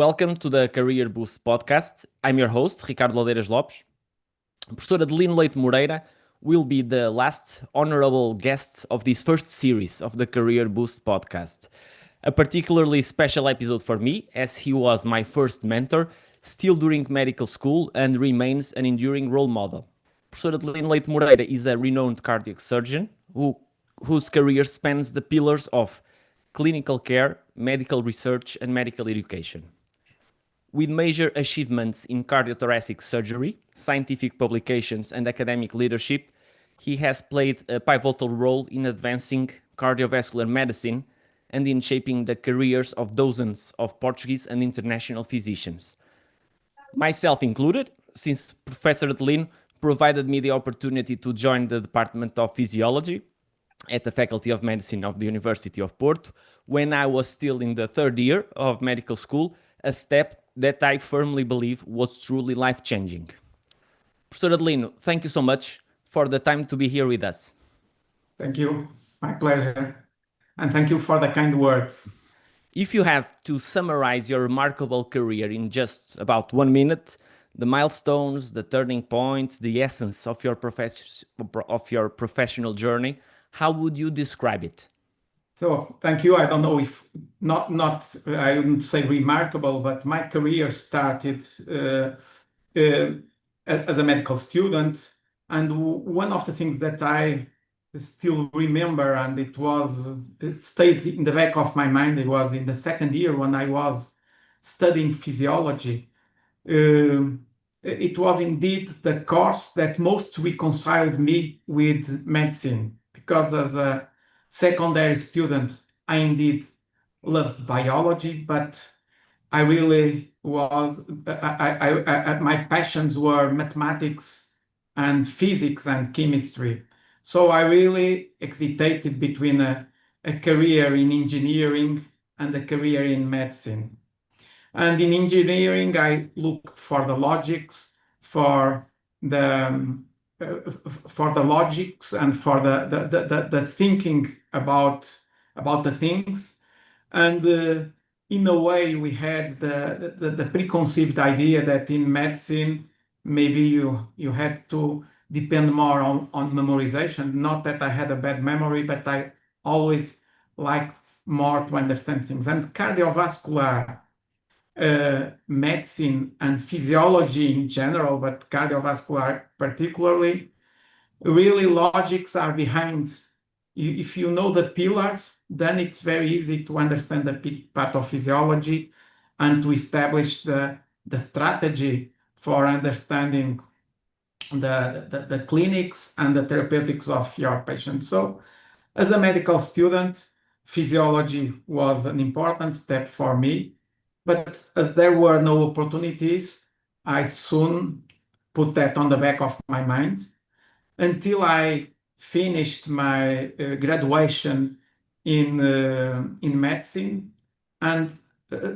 welcome to the Career Boost podcast. I'm your host, Ricardo Ladeiras Lopes. Professor Adelino Leite Moreira will be the last honorable guest of this first series of the Career Boost podcast. A particularly special episode for me, as he was my first mentor, still during medical school, and remains an enduring role model. Professor Adelino Leite Moreira is a renowned cardiac surgeon whose career spans the pillars of clinical care, medical research, and medical education. With major achievements in cardiothoracic surgery, scientific publications, and academic leadership, he has played a pivotal role in advancing cardiovascular medicine and in shaping the careers of dozens of Portuguese and international physicians. Myself included, since Professor Adelino provided me the opportunity to join the Department of Physiology at the Faculty of Medicine of the University of Porto when I was still in the third year of medical school, a step that I firmly believe was truly life-changing. Professor Adelino, thank you so much for the time to be here with us. Thank you. My pleasure. And thank you for the kind words. If you have to summarize your remarkable career in just about 1 minute, the milestones, the turning points, the essence of your professional journey, how would you describe it? So thank you. I don't know if I wouldn't say remarkable, but my career started as a medical student. And one of the things that I still remember, and it stayed in the back of my mind, it was in the second year when I was studying physiology. It was indeed the course that most reconciled me with medicine, because as a secondary student, I indeed loved biology, but I really was, my passions were mathematics and physics and chemistry. So I really hesitated between a career in engineering and a career in medicine. And in engineering, I looked for the logics, for the logics and for the thinking about the things. And in a way, we had the preconceived idea that in medicine, maybe you had to depend more on memorization. Not that I had a bad memory, but I always liked more to understand things. And cardiovascular medicine and physiology in general, but cardiovascular particularly, really logics are behind. If you know the pillars, then it's very easy to understand the pathophysiology and to establish the strategy for understanding the clinics and the therapeutics of your patients. So as a medical student, physiology was an important step for me. But as there were no opportunities, I soon put that on the back of my mind until I finished my graduation in medicine. And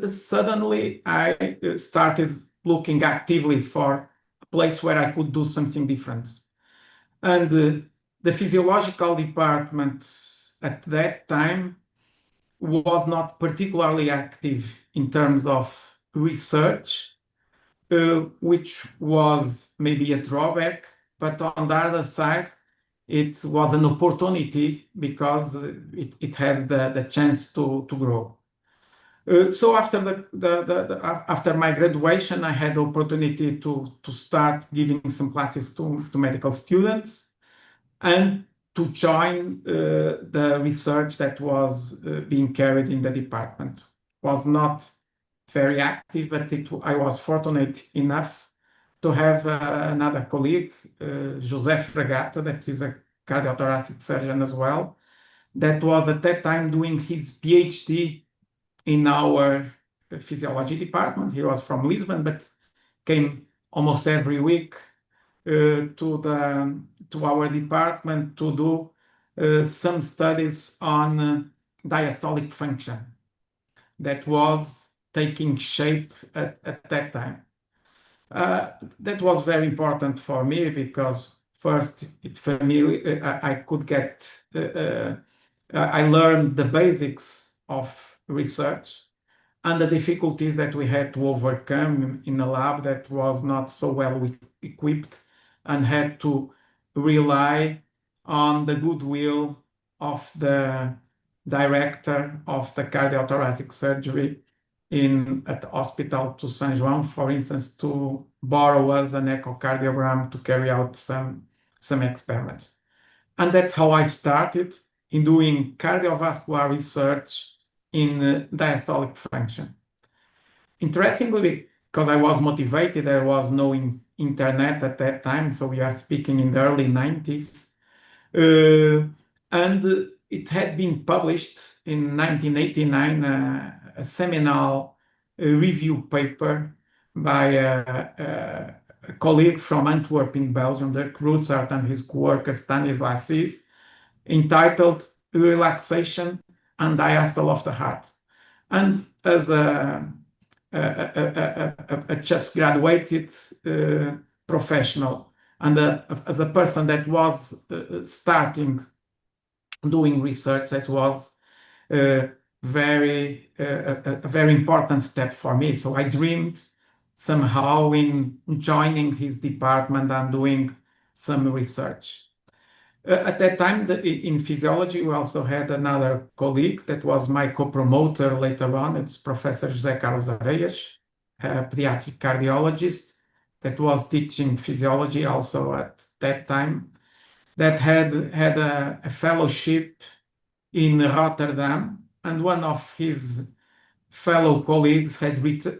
suddenly I started looking actively for a place where I could do something different. And the physiological department at that time was not particularly active in terms of research, which was maybe a drawback, but on the other side, it was an opportunity because it had the chance to grow. So after my graduation, I had the opportunity to start giving some classes to medical students and to join the research that was being carried in the department. Was not very active, but I was fortunate enough to have another colleague, José Fragata, that is a cardiothoracic surgeon as well, that was at that time doing his PhD in our physiology department. He was from Lisbon, but came almost every week to our department to do some studies on diastolic function that was taking shape at that time. That was very important for me because first, I learned the basics of research, and the difficulties that we had to overcome in a lab that was not so well equipped and had to rely on the goodwill of the director of the cardiothoracic surgery at the hospital to San Juan, for instance, to borrow us an echocardiogram to carry out some experiments. And that's how I started in doing cardiovascular research in diastolic function. Interestingly, because I was motivated, there was no internet at that time, so we are speaking in the early 90s. And it had been published in 1989, a seminal review paper by a colleague from Antwerp in Belgium, Dirk Rootsart, and his co-worker Stanislas Sis, entitled Relaxation and Diastole of the Heart. And as a just graduated professional, and as a person that was starting doing research, that was a very important step for me. So I dreamed somehow in joining his department and doing some research. At that time, in physiology, we also had another colleague that was my co-promoter later on. It's Professor José Carlos Areias, a pediatric cardiologist that was teaching physiology also at that time, that had a fellowship in Rotterdam, and one of his fellow colleagues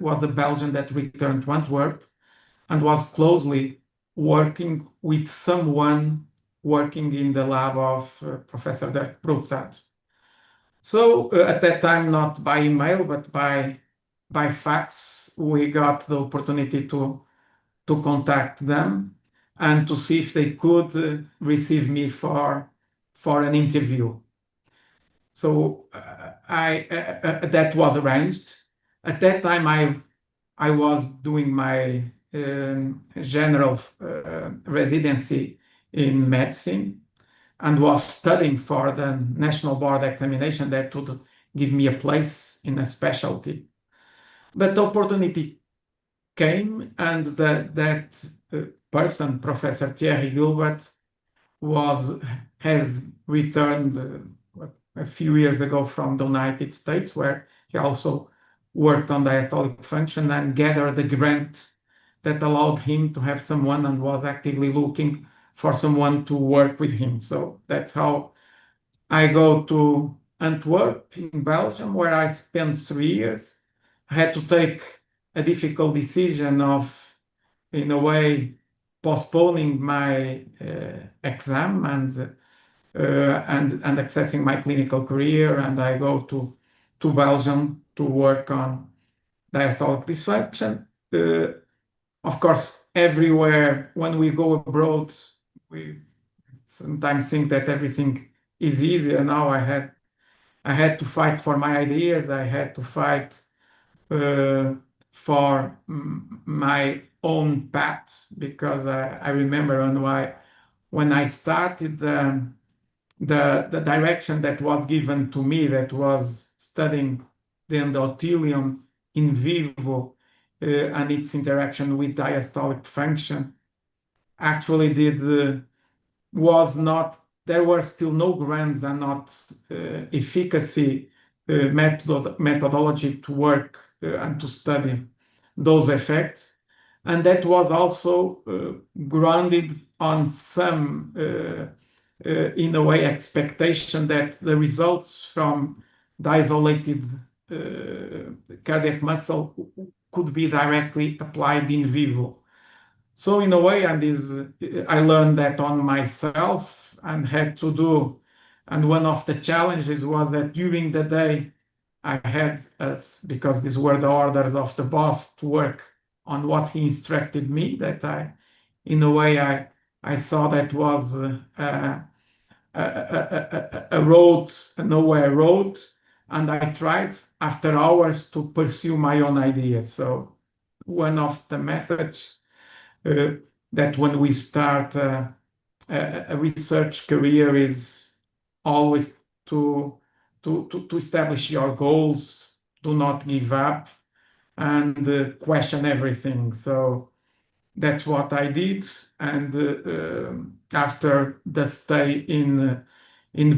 was a Belgian that returned to Antwerp and was closely working with someone working in the lab of Professor Dirk Broetzart. So at that time, not by email, but by fax, we got the opportunity to contact them and to see if they could receive me for an interview. So that was arranged. At that time, I was doing my general residency in medicine and was studying for the national board examination that would give me a place in a specialty. But the opportunity came, and that person, Professor Thierry Gilbert, has returned a few years ago from the United States, where he also worked on diastolic function and gathered a grant that allowed him to have someone, and was actively looking for someone to work with him. So that's how I go to Antwerp in Belgium, where I spent 3 years. I had to take a difficult decision of, in a way, postponing my exam and accessing my clinical career, and I go to Belgium to work on diastolic dysfunction. Of course, everywhere when we go abroad, we sometimes think that everything is easier. Now I had to fight for my ideas. I had to fight for my own path, because I remember when I started the direction that was given to me, that was studying the endothelium in vivo and its interaction with diastolic function, actually there were still no grants and not efficacy methodology to work and to study those effects. And that was also grounded on some, in a way, expectation that the results from the isolated cardiac muscle could be directly applied in vivo. So in a way, I learned that on myself and had to do. And one of the challenges was that during the day, I had, because these were the orders of the boss, to work on what he instructed me, that in a way, I saw that was a road, a nowhere road, and I tried after hours to pursue my own ideas. So one of the messages that when we start a research career is always to establish your goals, do not give up, and question everything. So that's what I did. And after the stay in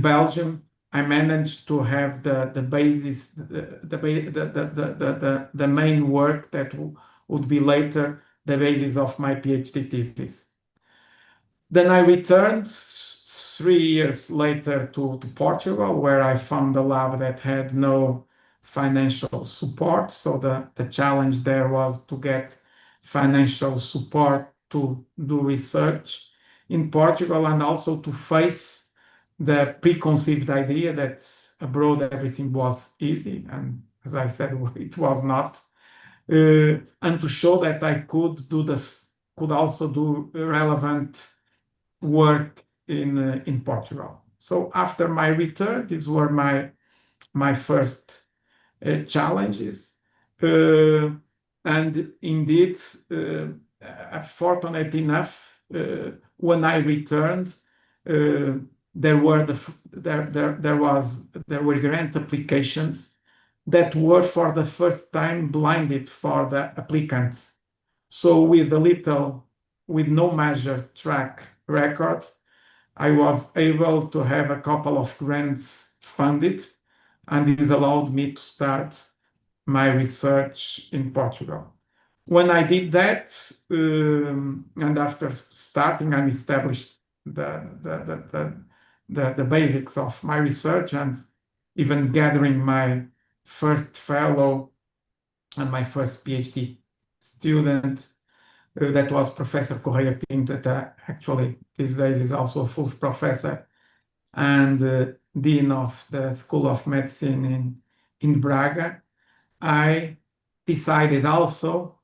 Belgium, I managed to have the basis, the main work that would be later the basis of my PhD thesis. Then I returned 3 years later to Portugal, where I found a lab that had no financial support. So the challenge there was to get financial support to do research in Portugal, and also to face the preconceived idea that abroad everything was easy. And as I said, it was not. And to show that I could also do relevant work in Portugal. So after my return, these were my first challenges, and indeed, fortunate enough, when I returned, there were grant applications that were for the first time blinded for the applicants. So with no major track record, I was able to have a couple of grants funded, and this allowed me to start my research in Portugal. When I did that, and after starting and established the basics of my research, and even gathering my first fellow and my first PhD student, that was Professor Correia Pinto, that actually these days is also a full professor and Dean of the School of Medicine in Braga. I decided also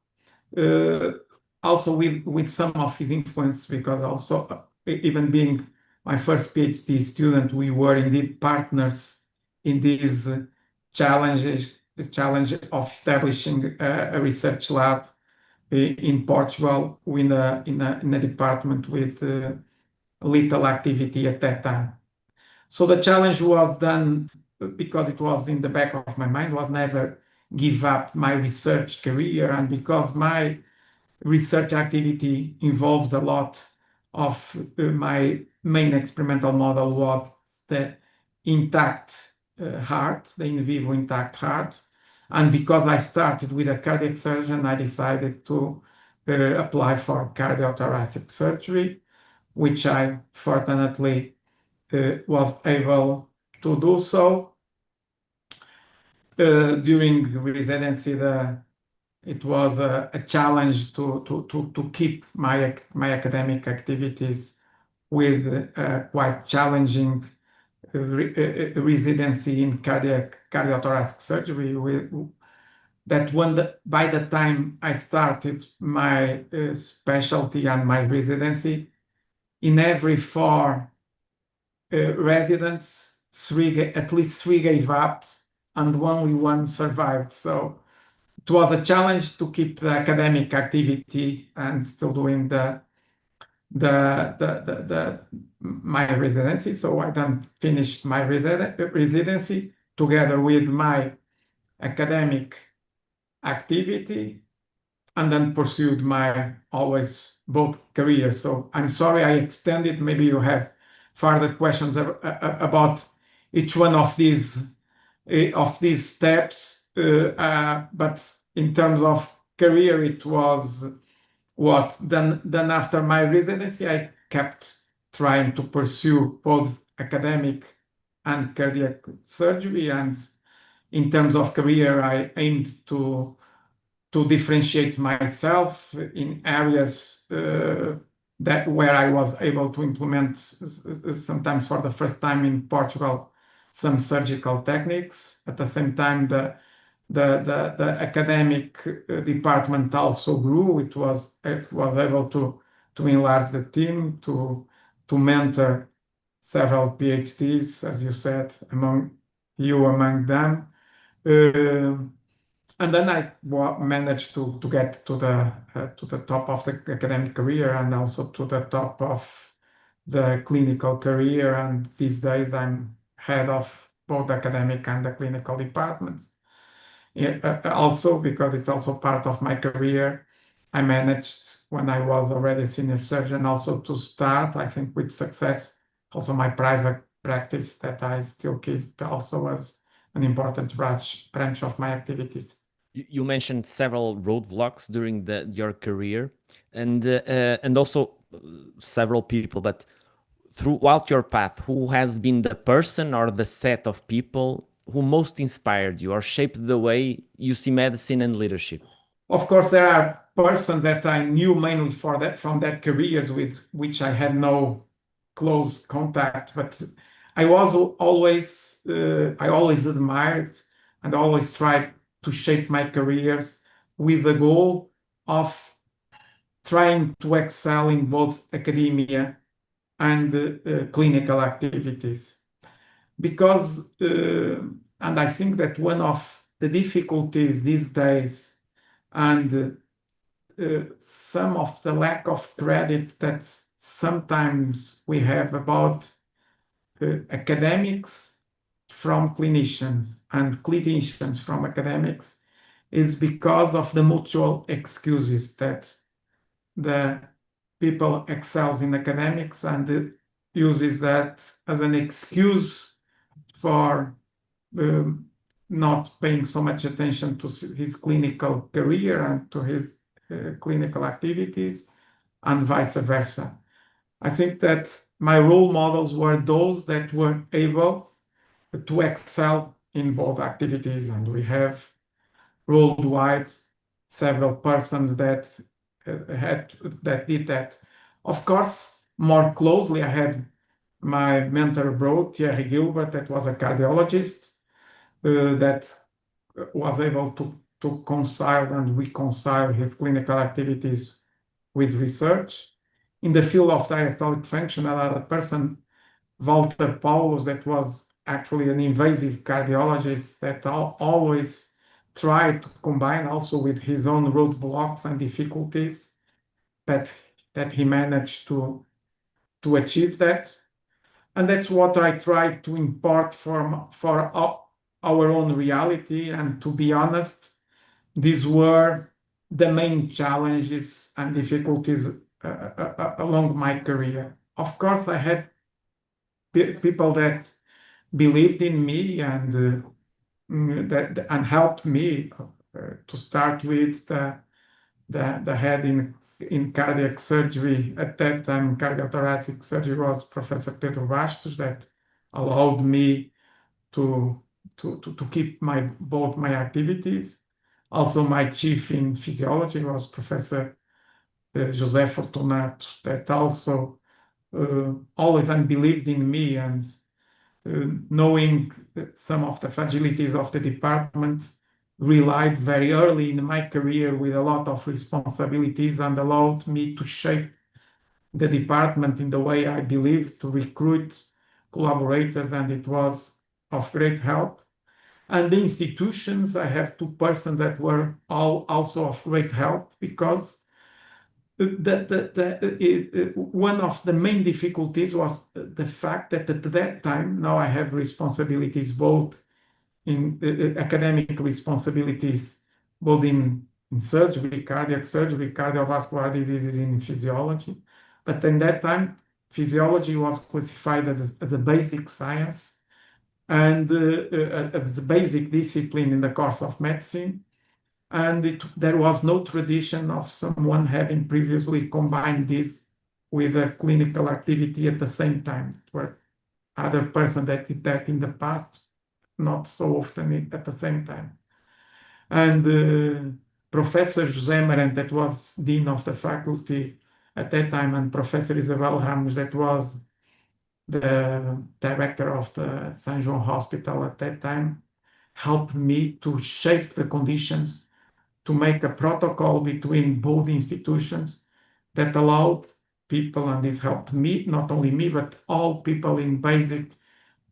with some of his influence, because also even being my first PhD student, we were indeed partners in these challenges, the challenge of establishing a research lab in Portugal in a department with little activity at that time. So the challenge was done because it was in the back of my mind, was never give up my research career, and because my research activity involved a lot of my main experimental model was the intact heart, the in vivo intact heart. And because I started with a cardiac surgeon, I decided to apply for cardiothoracic surgery, which I fortunately was able to do so. During residency, it was a challenge to keep my academic activities with quite challenging residency in cardiothoracic surgery. By the time I started my specialty and my residency, in every 4 residents, at least 3 gave up, and only 1 survived. So it was a challenge to keep the academic activity and still doing my residency. So I then finished my residency together with my academic activity, and then pursued my always both careers. So I'm sorry I extended. Maybe you have further questions about each one of these steps. But in terms of career, it was what then after my residency, I kept trying to pursue both academic and cardiac surgery. And in terms of career, I aimed to differentiate myself in areas where I was able to implement, sometimes for the first time in Portugal, some surgical techniques. At the same time, the academic department also grew. It was able to enlarge the team, to mentor several PhDs, as you said, among them. And then I managed to get to the top of the academic career, and also to the top of the clinical career. And these days I'm head of both the academic and the clinical departments. Also because it's also part of my career. I managed when I was already a senior surgeon also to start, I think with success, also my private practice that I still keep also as an important branch of my activities. You mentioned several roadblocks during your career, and also several people. But throughout your path, who has been the person or the set of people who most inspired you or shaped the way you see medicine and leadership? Of course, there are persons that I knew mainly for that from their careers with which I had no close contact, but I always admired and always tried to shape my careers with the goal of trying to excel in both academia and clinical activities. Because, and I think that one of the difficulties these days and some of the lack of credit that sometimes we have about academics from clinicians and clinicians from academics is because of the mutual excuses that the people excels in academics and uses that as an excuse for um, not paying so much attention to his clinical career and to his clinical activities, and vice versa. I think that my role models were those that were able to excel in both activities, and we have worldwide several persons that did that. Of course, more closely, I had my mentor abroad, Thierry Gilbert, that was a cardiologist that was able to reconcile and reconcile his clinical activities with research. In the field of diastolic function, another person, Walter Paulus, that was actually an invasive cardiologist that always tried to combine also with his own roadblocks and difficulties, but that he managed to achieve that. And that's what I try to impart for our own reality. And to be honest, these were the main challenges and difficulties along my career. Of course, I had people that believed in me and helped me to start with the head in cardiac surgery. At that time, cardiothoracic surgery was Professor Pedro Bastos that allowed me to keep both my activities. Also, my chief in physiology was Professor José Fortunato, that also always believed in me and knowing some of the fragilities of the department, relied very early in my career with a lot of responsibilities and allowed me to shape the department in the way I believe, to recruit collaborators, and it was of great help. And the institutions, I have two persons that were all also of great help because one of the main difficulties was the fact that at that time, now I have responsibilities both in academic responsibilities, both in surgery, cardiac surgery, cardiovascular diseases, in physiology. But in that time, physiology was classified as a basic science and as a basic discipline in the course of medicine. And there was no tradition of someone having previously combined this with a clinical activity at the same time. There were other persons that did that in the past, not so often at the same time. And Professor José Marante, that was dean of the faculty at that time, and Professor Isabel Ramos, that was the director of the San João Hospital at that time, helped me to shape the conditions to make a protocol between both institutions that allowed people, and this helped me, not only me, but all people in basic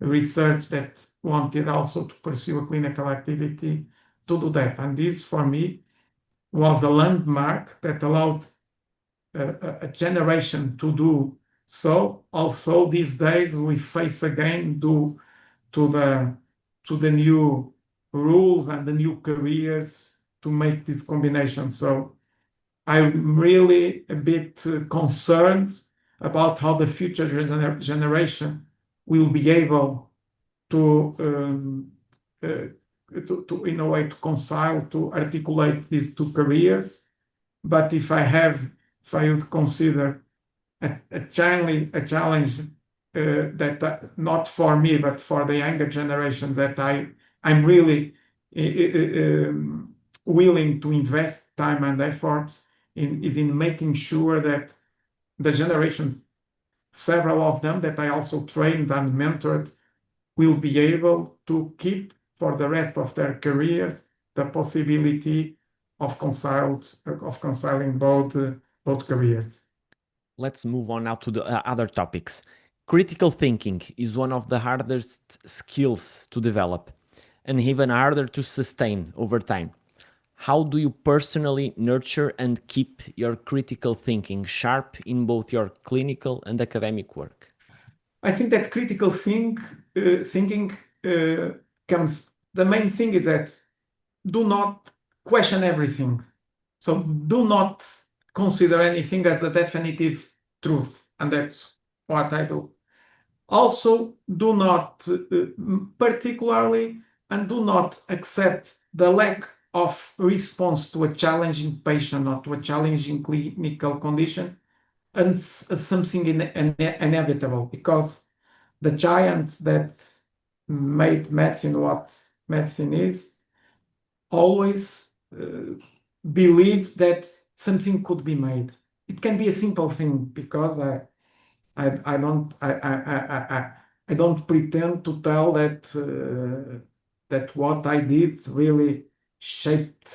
research that wanted also to pursue a clinical activity to do that. And this, for me, was a landmark that allowed a generation to do so. Also, these days we face again due to the new rules and the new careers to make this combination. So I'm really a bit concerned about how the future generation will be able to, in a way, to reconcile, to articulate these two careers. But if I would consider a challenge that not for me, but for the younger generations, that I'm really willing to invest time and efforts is in making sure that the generations, several of them that I also trained and mentored, will be able to keep for the rest of their careers the possibility of reconciling both careers. Let's move on now to the other topics. Critical thinking is one of the hardest skills to develop and even harder to sustain over time. How do you personally nurture and keep your critical thinking sharp in both your clinical and academic work? I think that critical thinking comes. The main thing is that do not question everything. So do not consider anything as a definitive truth, and that's what I do. Also, do not particularly and do not accept the lack of response to a challenging patient or to a challenging clinical condition and something inevitable, because the giants that made medicine what medicine is always believed that something could be made. It can be a simple thing, because I don't pretend to tell that what I did really shaped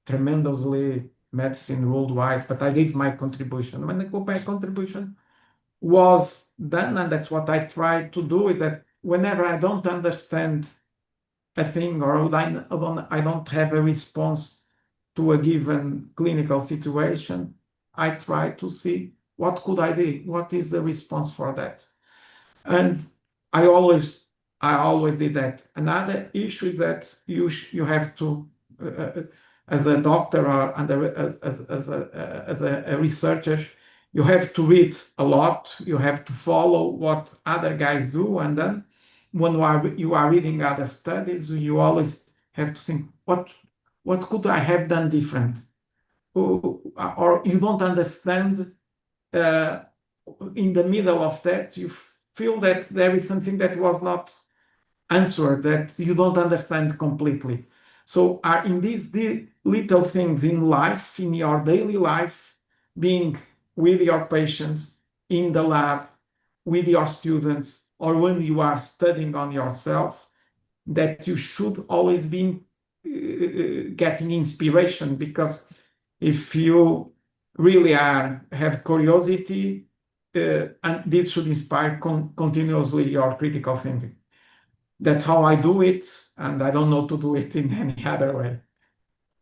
tremendously medicine worldwide, but I gave my contribution. When my contribution was done, and that's what I try to do, is that whenever I don't understand a thing, or I don't have a response to a given clinical situation, I try to see what could I do, what is the response for that, and I always did that. Another issue is that you have to, as a doctor or as a researcher, you have to read a lot. You have to follow what other guys do, and then when you are reading other studies, you always have to think, what could I have done different? Or you don't understand. In the middle of that, you feel that there is something that was not answered, that you don't understand completely. So are in these little things in life, in your daily life, being with your patients, in the lab, with your students, or when you are studying on yourself, that you should always be getting inspiration, because if you really have curiosity, and this should inspire continuously your critical thinking. That's how I do it, and I don't know to do it in any other way.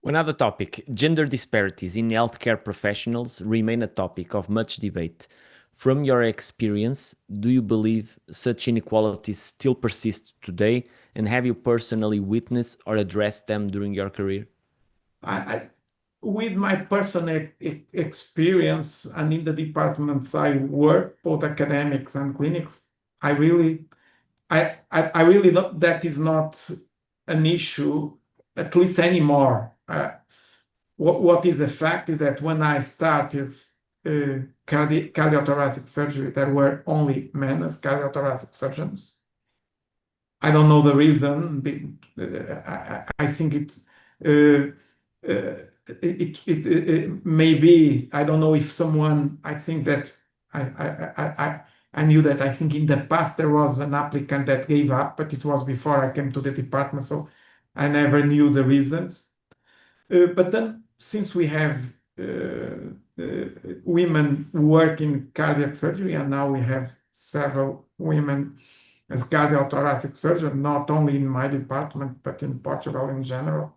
Another topic, gender disparities in healthcare professionals remain a topic of much debate. From your experience, do you believe such inequalities still persist today, and have you personally witnessed or addressed them during your career? With my personal experience and in the departments I work, both academics and clinics, I really that is not an issue, at least anymore. What is a fact is that when I started cardiothoracic surgery, there were only men as cardiothoracic surgeons. I don't know the reason. I think it maybe, I don't know if someone, I think that I knew that, I think in the past there was an applicant that gave up, but it was before I came to the department, so I never knew the reasons. But then, since we have women working cardiac surgery, and now we have several women as cardiothoracic surgeons, not only in my department, but in Portugal in general.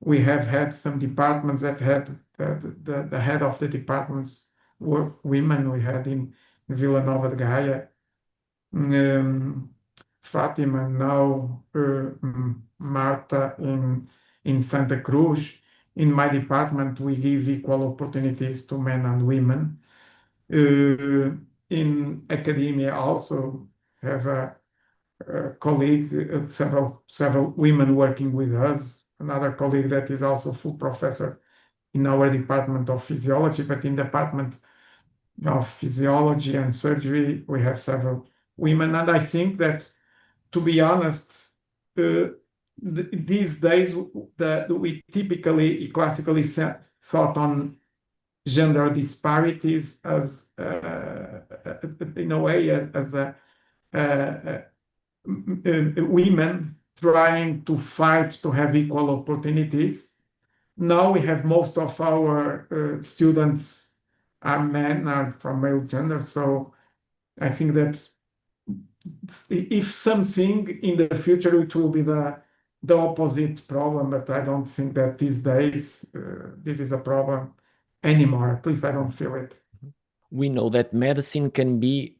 We have had some departments that had the head of the departments were women. We had in Vila Nova de Gaia, Fatima, now Marta in Santa Cruz. In my department, we give equal opportunities to men and women. In academia, also have a colleague, several women working with us. Another colleague that is also full professor in our department of physiology, but in the department of physiology and surgery, we have several women. And I think that, to be honest, these days we typically, classically thought on gender disparities as, in a way, as women trying to fight to have equal opportunities. Now we have most of our students are men, are from male gender. So I think that if something in the future, it will be the opposite problem, but I don't think that these days this is a problem anymore. At least I don't feel it. We know that medicine can be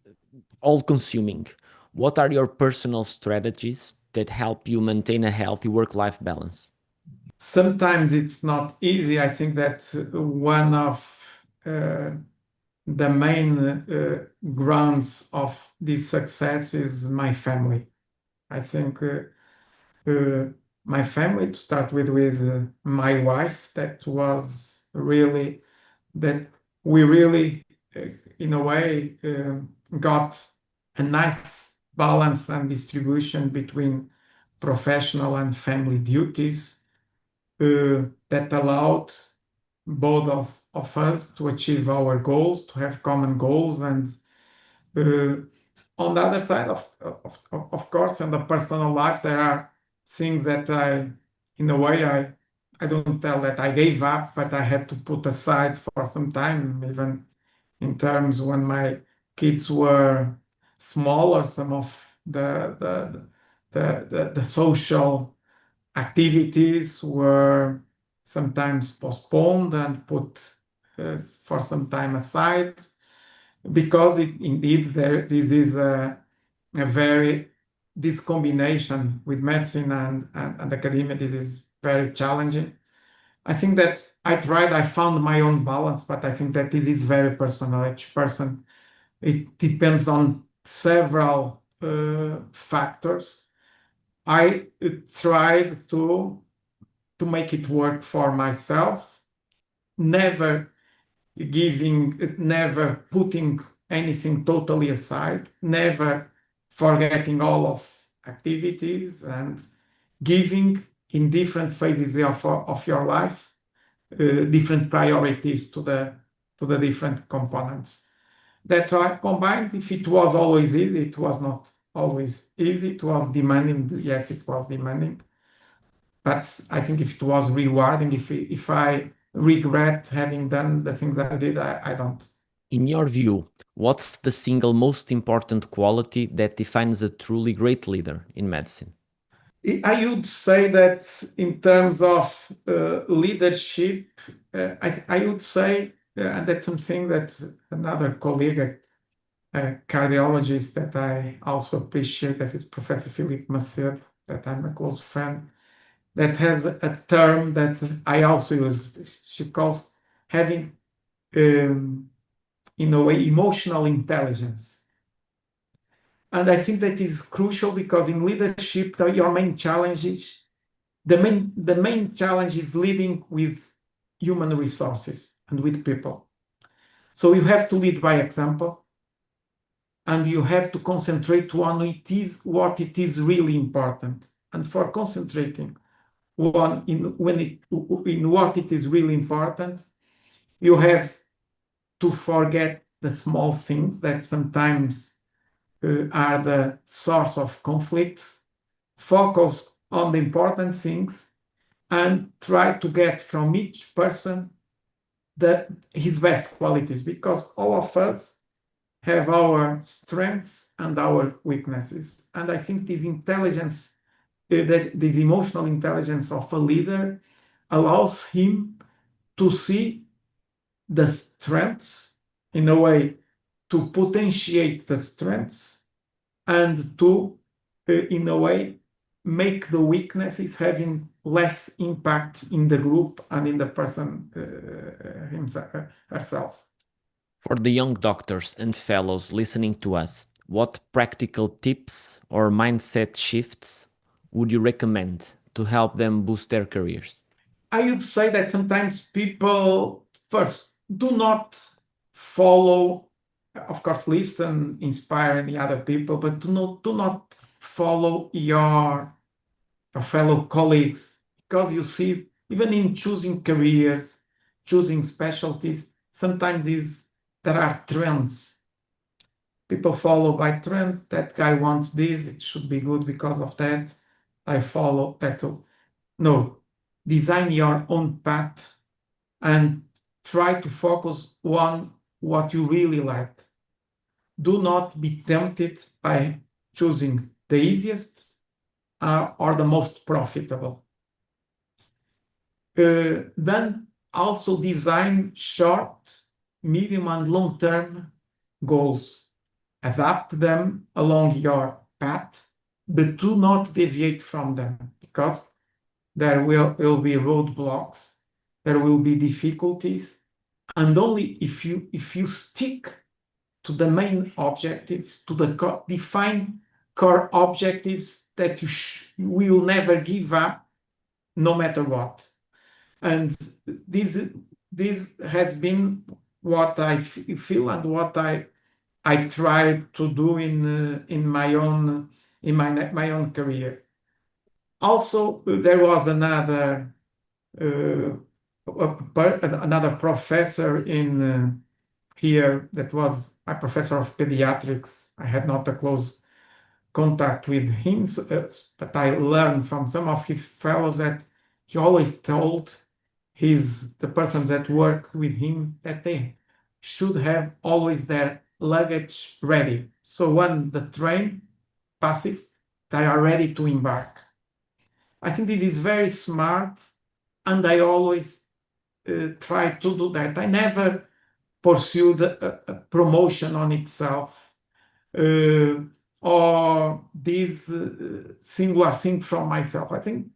all-consuming. What are your personal strategies that help you maintain a healthy work-life balance? Sometimes it's not easy. I think that one of the main grounds of this success is my family. I think my family, to start with my wife, that we really, in a way, got a nice balance and distribution between professional and family duties that allowed both of us to achieve our goals, to have common goals. And on the other side, of course, in the personal life, there are things that in a way, I don't tell that I gave up, but I had to put aside for some time, even in terms when my kids were smaller, some of the social activities were sometimes postponed and put for some time aside, because indeed this is this combination with medicine and academia, this is very challenging. I think that I found my own balance, but I think that this is very personal. Each person, it depends on several factors. I tried to make it work for myself, never putting anything totally aside, never forgetting all of activities, and giving in different phases of your life different priorities to the different components. That I combined. If it was always easy, it was not always easy. It was demanding. Yes, it was demanding. But I think if it was rewarding, if I regret having done the things I did, I don't. In your view, what's the single most important quality that defines a truly great leader in medicine? I would say that in terms of leadership, I would say, and that's something that another colleague, a cardiologist that I also appreciate, that is Professor Philippe Macedo, that I'm a close friend, that has a term that I also use. She calls having, in a way, emotional intelligence. And I think that is crucial, because in leadership, your main challenge is the main challenge is leading with human resources and with people. So you have to lead by example, and you have to concentrate on what it is really important. And for concentrating in what it is really important, you have to forget the small things that sometimes are the source of conflicts, focus on the important things, and try to get from each person his best qualities, because all of us have our strengths and our weaknesses. And I think this intelligence, this emotional intelligence of a leader, allows him to see the strengths, in a way, to potentiate the strengths, and to, in a way, make the weaknesses having less impact in the group and in the person himself, herself. For the young doctors and fellows listening to us, what practical tips or mindset shifts would you recommend to help them boost their careers? I would say that sometimes people first do not follow, of course, listen, inspire any other people, but do not follow your fellow colleagues, because you see, even in choosing careers, choosing specialties, sometimes there are trends. People follow by trends. That guy wants this, it should be good because of that. I follow that too. No, design your own path and try to focus on what you really like. Do not be tempted by choosing the easiest or the most profitable. Then also design short, medium, and long-term goals. Adapt them along your path, but do not deviate from them, because there will be roadblocks, there will be difficulties, and only if you stick to the main objectives, to the defined core objectives that you will never give up, no matter what. And this has been what I feel and what I try to do in my own career. Also, there was another professor in here that was a professor of pediatrics. I had not a close contact with him, but I learned from some of his fellows that he always told the persons that work with him that they should have always their luggage ready. So when the train passes, they are ready to embark. I think this is very smart, and I always try to do that. I never pursued a promotion on itself or this singular thing from myself. I think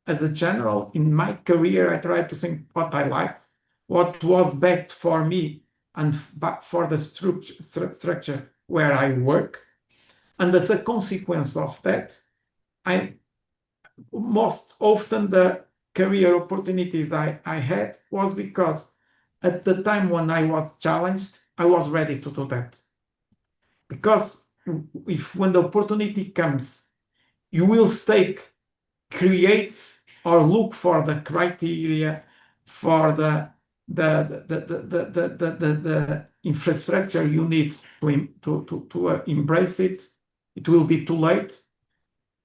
as a general, in my career, I tried to think what I liked, what was best for me and for the structure where I work. And as a consequence of that, most often the career opportunities I had was because at the time when I was challenged, I was ready to do that. Because when the opportunity comes, you will create or look for the criteria for the infrastructure you need to embrace it. It will be too late,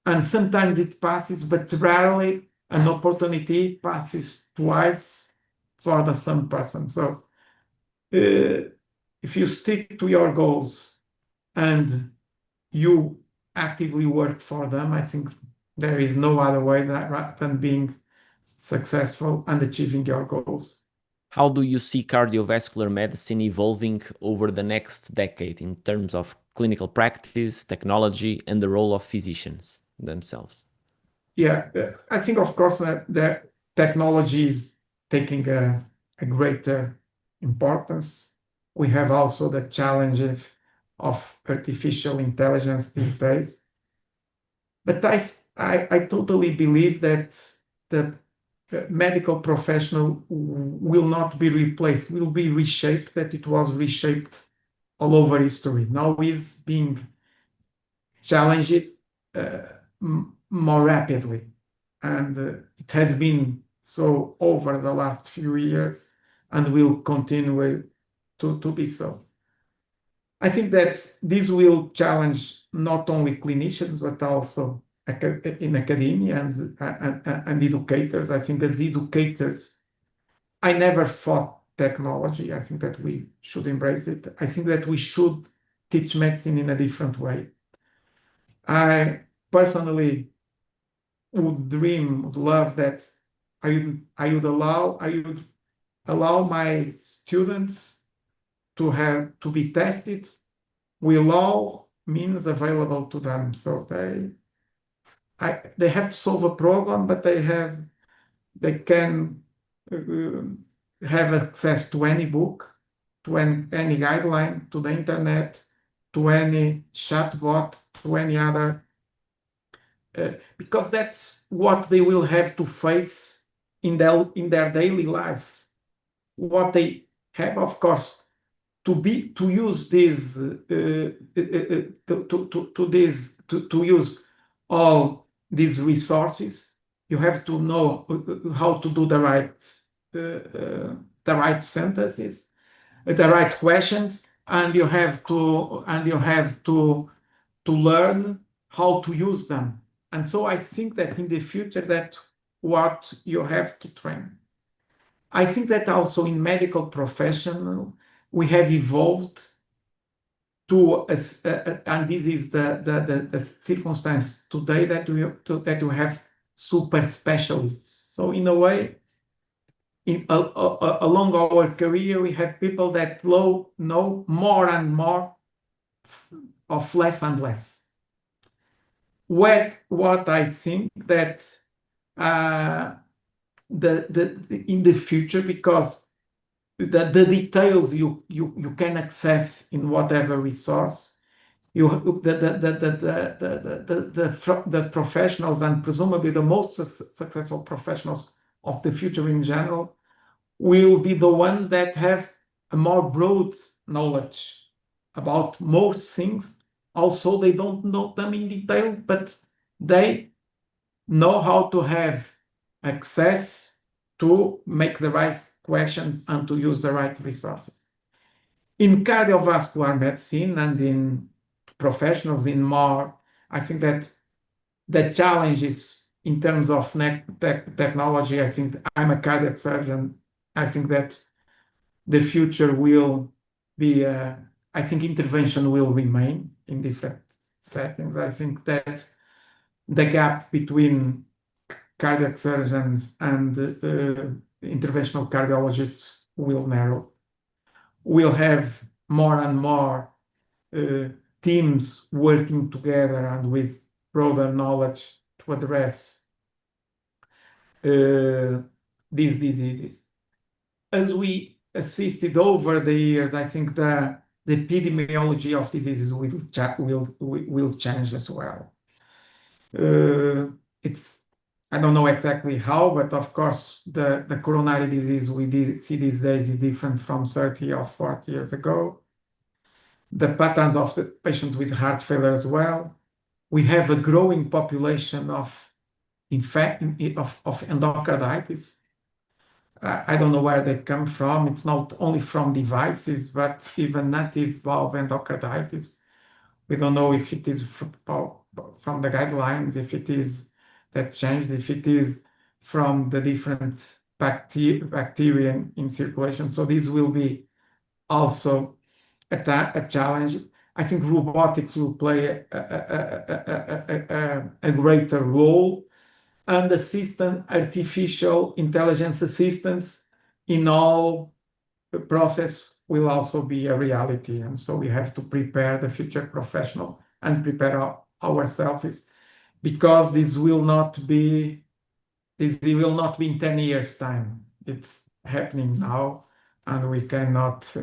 and sometimes it passes, but rarely an opportunity passes twice for the same person. So if you stick to your goals and you actively work for them, I think there is no other way than being successful and achieving your goals. How do you see cardiovascular medicine evolving over the next decade in terms of clinical practice, technology, and the role of physicians themselves? Yeah, I think, of course, the technology is taking a greater importance. We have also the challenge of artificial intelligence these days. But I totally believe that the medical professional will not be replaced, will be reshaped, that it was reshaped all over history. Now is being challenged more rapidly. And it has been so over the last few years and will continue to be so. I think that this will challenge not only clinicians, but also in academia and educators. I think as educators, I never fought technology. I think that we should embrace it. I think that we should teach medicine in a different way. I personally would love that I would allow my students to be tested with all means available to them. So they have to solve a problem, but they can have access to any book, to any guideline, to the internet, to any chatbot, to any other, because that's what they will have to face in their daily life. What they have, of course, to use this to use all these resources, you have to know how to do the right sentences, the right questions, and you have to learn how to use them. And so I think that in the future, that what you have to train. I think that also in medical profession, we have evolved to, and this is the circumstance today, that we have super specialists. So in a way, along our career, we have people that know more and more of less and less. What I think that in the future, because the details you can access in whatever resource, the professionals, and presumably the most successful professionals of the future in general, will be the one that have a more broad knowledge about most things. Also, they don't know them in detail, but they know how to have access to make the right questions and to use the right resources. In cardiovascular medicine and in professionals in more, I think that the challenge is in terms of technology. I think I'm a cardiac surgeon. I think that the future will be, I think intervention will remain in different settings. I think that the gap between cardiac surgeons and interventional cardiologists will narrow. We'll have more and more teams working together and with broader knowledge to address these diseases. As we assisted over the years, I think the epidemiology of diseases will change as well. I don't know exactly how, but of course, the coronary disease we see these days is different from 30 or 40 years ago. The patterns of the patients with heart failure as well. We have a growing population of endocarditis. I don't know where they come from. It's not only from devices, but even native valve endocarditis. We don't know if it is from the guidelines, if it is that changed, if it is from the different bacteria in circulation. So this will be also a challenge. I think robotics will play a greater role, and artificial intelligence assistance in all the process will also be a reality. And so we have to prepare the future professionals and prepare ourselves, because this will not be in 10 years' time. It's happening now, and we cannot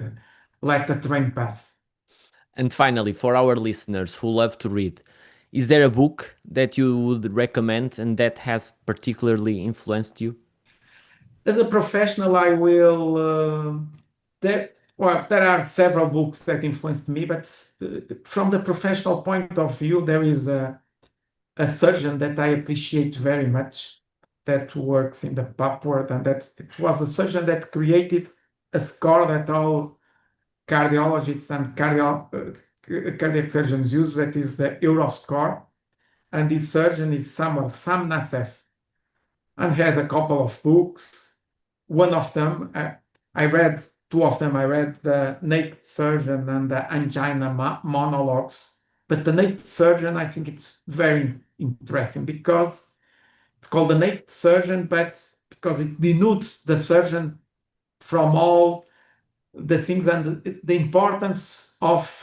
let the train pass. And finally, for our listeners who love to read, is there a book that you would recommend and that has particularly influenced you? As a professional, I will. There are several books that influenced me, but from the professional point of view, there is a surgeon that I appreciate very much that works in the PAP world, and it was a surgeon that created a score that all cardiologists and cardiac surgeons use, that is the Euroscore. And this surgeon is Sam Nassef, and he has a couple of books. One of them, I read two of them. I read The Naked Surgeon and The Angina Monologues. But The Naked Surgeon, I think it's very interesting because it's called The Naked Surgeon, but because it denotes the surgeon from all the things and the importance of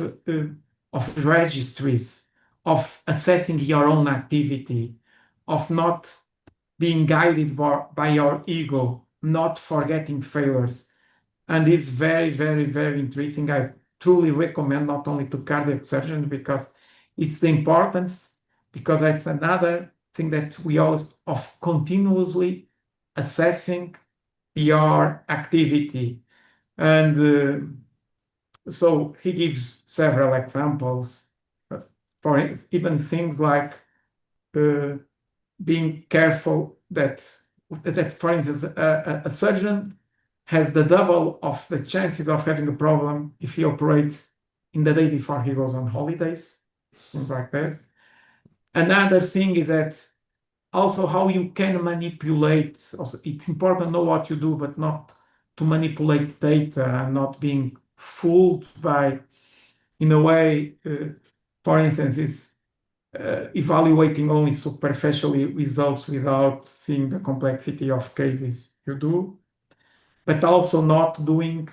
registries, of assessing your own activity, of not being guided by your ego, not forgetting failures. And it's very, very, very interesting. I truly recommend not only to cardiac surgeons because it's the importance, because it's another thing that we always of continuously assessing your activity. And so he gives several examples for even things like being careful that for instance, a surgeon has the double of the chances of having a problem if he operates in the day before he goes on holidays, things like that. Another thing is that also how you can manipulate. Also, it's important to know what you do, but not to manipulate data and not being fooled by, in a way, for instance, is evaluating only superficially results without seeing the complexity of cases you do, but also not doing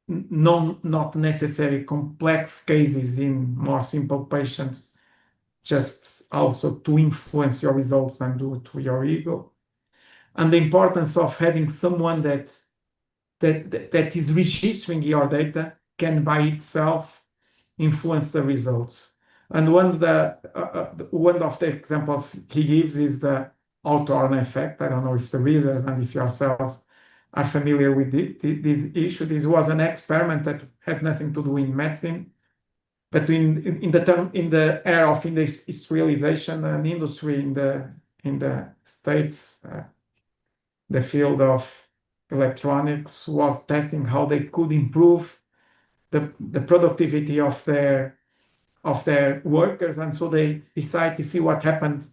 not necessarily complex cases in more simple patients, just also to influence your results and do it with your ego. And the importance of having someone that is registering your data can by itself influence the results. And one of the examples he gives is the Hawthorne effect. I don't know if the readers and if yourself are familiar with this issue. This was an experiment that has nothing to do in medicine, but in the era of industrialization and industry in the States, the field of electronics was testing how they could improve the productivity of their workers, and so they decided to see what happened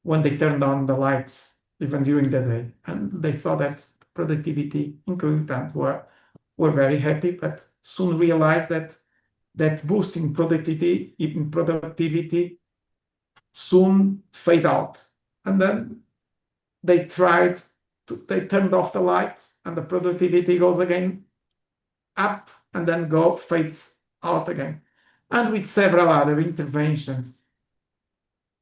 when they turned on the lights even during the day, and they saw that productivity improved and were very happy, but soon realized that boosting productivity soon fade out, and then they turned off the lights and the productivity goes again up and then fades out again. And with several other interventions,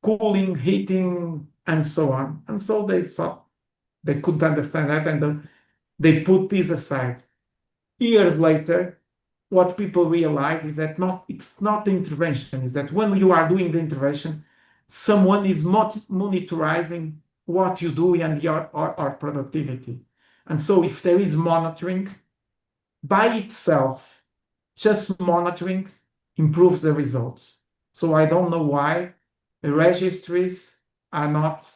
cooling, heating, and so on. And so they saw, they couldn't understand that, and they put this aside. Years later, what people realize is that it's not the intervention, is that when you are doing the intervention, someone is monitoring what you do and your productivity. And so if there is monitoring, by itself, just monitoring improves the results. So I don't know why registries are not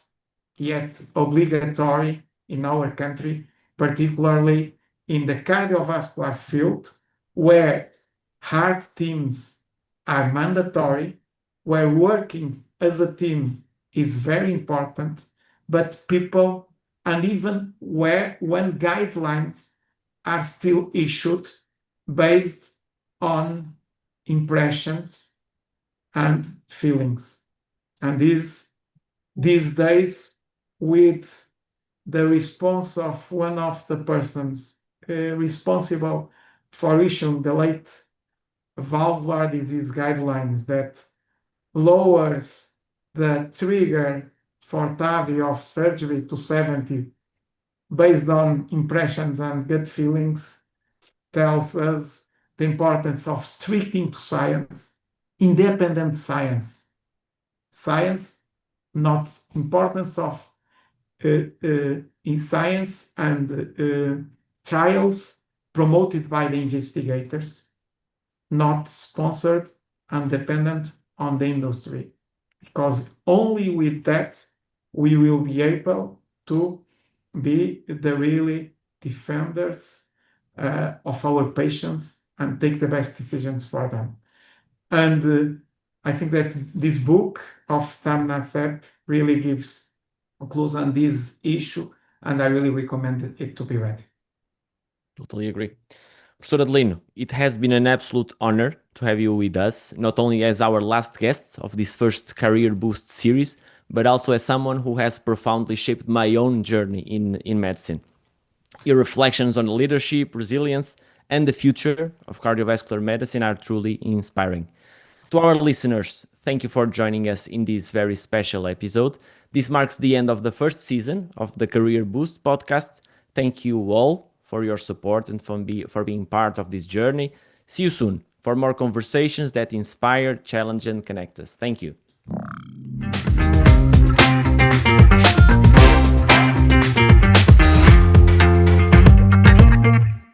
yet obligatory in our country, particularly in the cardiovascular field, where heart teams are mandatory, where working as a team is very important, but people, and even when guidelines are still issued based on impressions and feelings. And these days, with the response of one of the persons responsible for issuing the late valvular disease guidelines that lowers the trigger for TAVI of surgery to 70 based on impressions and gut feelings, tells us the importance of sticking to science, independent science. Science, not importance of in science and trials promoted by the investigators, not sponsored and dependent on the industry, because only with that we will be able to be the really defenders of our patients and take the best decisions for them. And I think that this book of Tam Nasseb really gives a close on this issue, and I really recommend it to be read. Totally agree. Professor Adelino, it has been an absolute honor to have you with us, not only as our last guest of this first Career Boost series, but also as someone who has profoundly shaped my own journey in medicine. Your reflections on leadership, resilience, and the future of cardiovascular medicine are truly inspiring. To our listeners, thank you for joining us in this very special episode. This marks the end of the first season of the Career Boost podcast. Thank you all for your support and for being part of this journey. See you soon for more conversations that inspire, challenge, and connect us. Thank you.